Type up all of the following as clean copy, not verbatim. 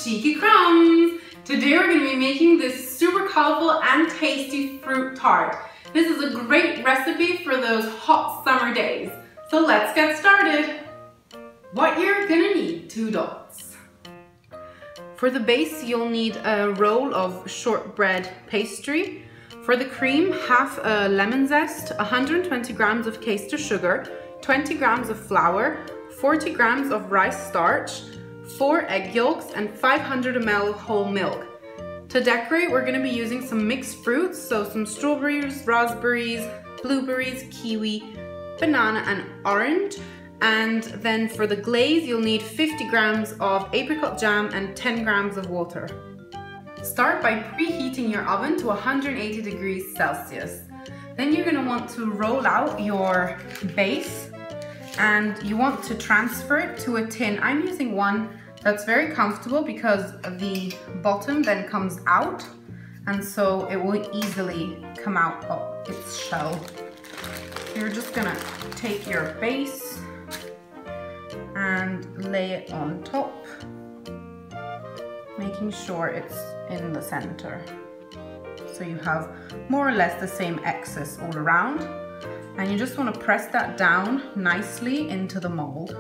Cheeky Crumbs! Today we're going to be making this super colorful and tasty fruit tart. This is a great recipe for those hot summer days. So let's get started. What you're going to need: 2 dots. For the base you'll need a roll of shortbread pastry. For the cream, half a lemon zest, 120 grams of caster sugar, 20 grams of flour, 40 grams of rice starch, 4 egg yolks, and 500 ml whole milk. To decorate, we're going to be using some mixed fruits, so some strawberries, raspberries, blueberries, kiwi, banana, and orange. And then for the glaze, you'll need 50 grams of apricot jam and 10 grams of water. Start by preheating your oven to 180 degrees Celsius. Then you're going to want to roll out your base and you want to transfer it to a tin. I'm using one that's very comfortable because the bottom then comes out, and so it will easily come out of its shell. You're just gonna take your base and lay it on top, making sure it's in the center. So you have more or less the same excess all around. And you just want to press that down nicely into the mold.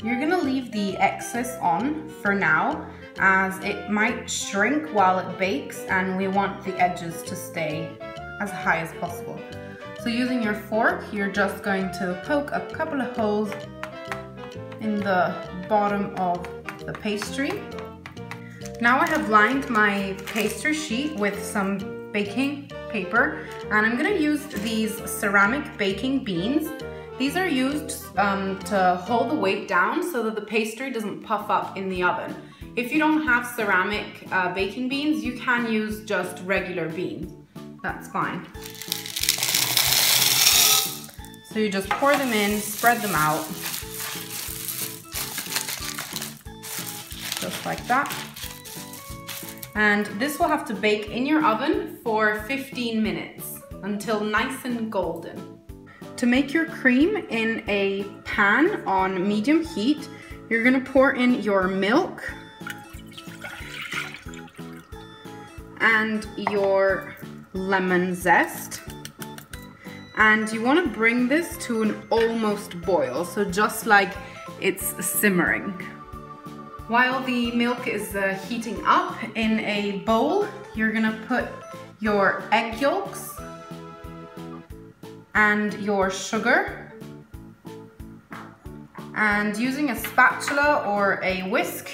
You're going to leave the excess on for now, as it might shrink while it bakes and we want the edges to stay as high as possible. So using your fork, you're just going to poke a couple of holes in the bottom of the pastry. Now I have lined my pastry sheet with some baking paper, and I'm going to use these ceramic baking beans. These are used to hold the weight down so that the pastry doesn't puff up in the oven. If you don't have ceramic baking beans, you can use just regular beans. That's fine. So you just pour them in, spread them out, just like that. And this will have to bake in your oven for 15 minutes until nice and golden. To make your cream in a pan on medium heat, you're going to pour in your milk and your lemon zest. And you want to bring this to an almost boil, so just like it's simmering. While the milk is heating up, in a bowl, you're gonna put your egg yolks and your sugar. And using a spatula or a whisk,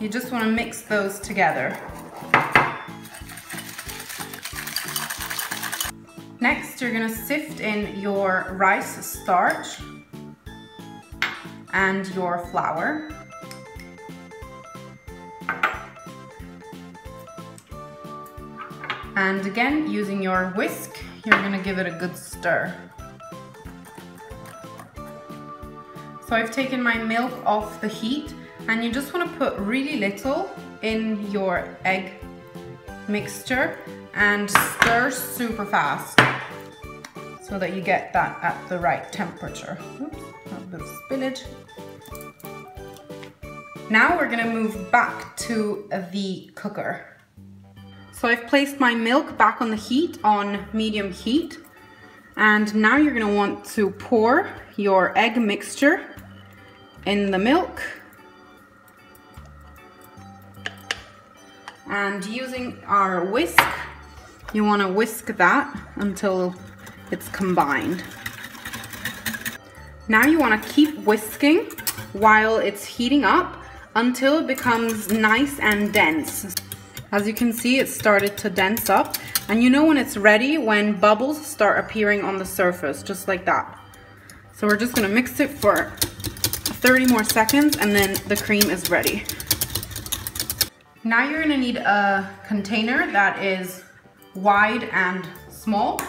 you just wanna mix those together. Next, you're gonna sift in your rice starch and your flour. And again, using your whisk, you're gonna give it a good stir. So I've taken my milk off the heat, and you just wanna put really little in your egg mixture and stir super fast so that you get that at the right temperature. Oops, a bit of spillage. Now we're gonna move back to the cooker. So I've placed my milk back on the heat, on medium heat. And now you're gonna want to pour your egg mixture in the milk. And using our whisk, you wanna whisk that until it's combined. Now you wanna keep whisking while it's heating up until it becomes nice and dense. As you can see, it started to dense up, and you know when it's ready when bubbles start appearing on the surface, just like that. So we're just gonna mix it for 30 more seconds, and then the cream is ready. Now you're gonna need a container that is wide and small,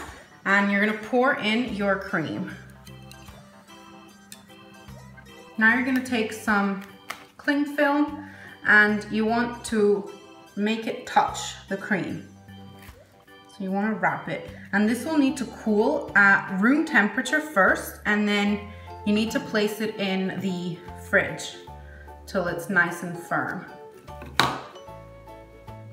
and you're gonna pour in your cream. Now you're gonna take some cling film, and you want to make it touch the cream. So you want to wrap it, and this will need to cool at room temperature first, and then you need to place it in the fridge till it's nice and firm.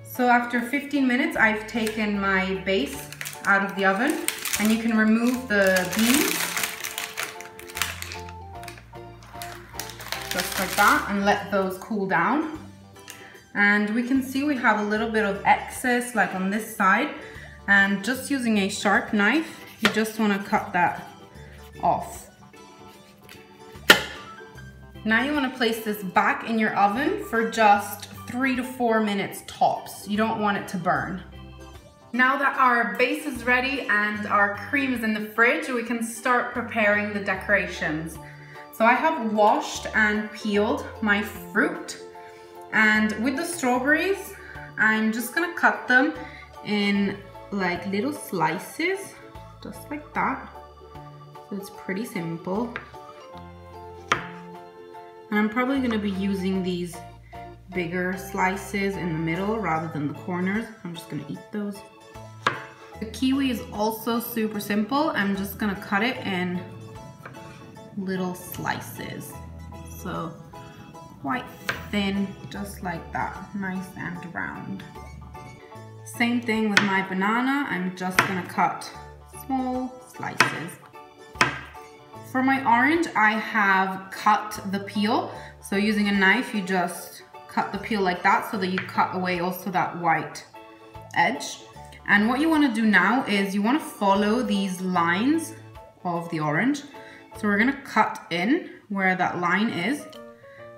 So after 15 minutes, I've taken my base out of the oven, and you can remove the beans, just like that, and let those cool down. And we can see we have a little bit of excess, like on this side, and just using a sharp knife, you just want to cut that off. Now you want to place this back in your oven for just 3 to 4 minutes tops. You don't want it to burn. Now that our base is ready and our cream is in the fridge, we can start preparing the decorations. So I have washed and peeled my fruit, and with the strawberries, I'm just gonna cut them in like little slices, just like that. So it's pretty simple. And I'm probably gonna be using these bigger slices in the middle rather than the corners. I'm just gonna eat those. The kiwi is also super simple. I'm just gonna cut it in little slices. So quite thin, just like that, nice and round. Same thing with my banana. I'm just gonna cut small slices. For my orange, I have cut the peel. So using a knife, you just cut the peel like that so that you cut away also that white edge. And what you want to do now is you want to follow these lines of the orange. So we're going to cut in where that line is,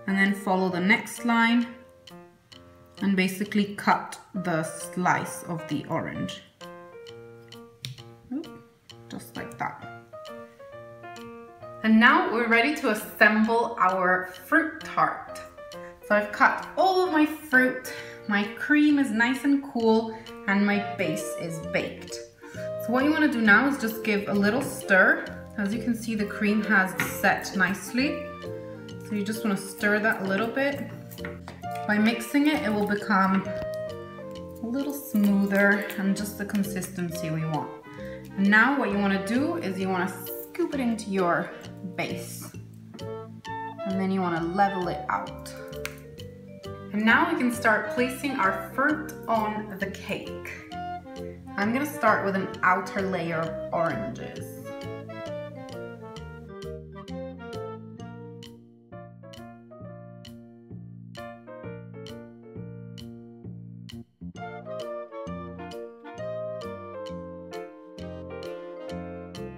and then follow the next line and basically cut the slice of the orange. Just like that. And now we're ready to assemble our fruit tart. So I've cut all of my fruit, my cream is nice and cool, and my base is baked. So what you want to do now is just give a little stir. As you can see, the cream has set nicely. So you just want to stir that a little bit. By mixing it, it will become a little smoother and just the consistency we want. And now what you want to do is you want to scoop it into your base. And then you want to level it out. And now we can start placing our fruit on the cake. I'm going to start with an outer layer of oranges.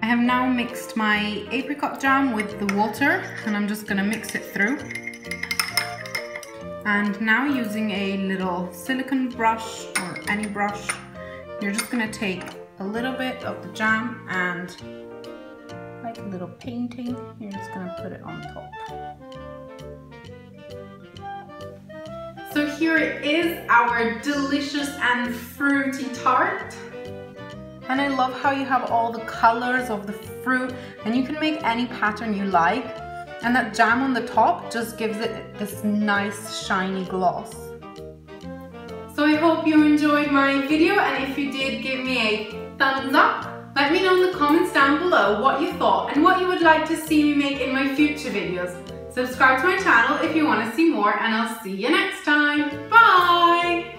I have now mixed my apricot jam with the water, and I'm just going to mix it through. And now using a little silicone brush or any brush, you're just going to take a little bit of the jam and like a little painting, you're just going to put it on top. So here it is, our delicious and fruity tart. And I love how you have all the colors of the fruit, and you can make any pattern you like. And that jam on the top just gives it this nice shiny gloss. So I hope you enjoyed my video, and if you did, give me a thumbs up. Let me know in the comments down below what you thought and what you would like to see me make in my future videos. Subscribe to my channel if you want to see more, and I'll see you next time. Bye!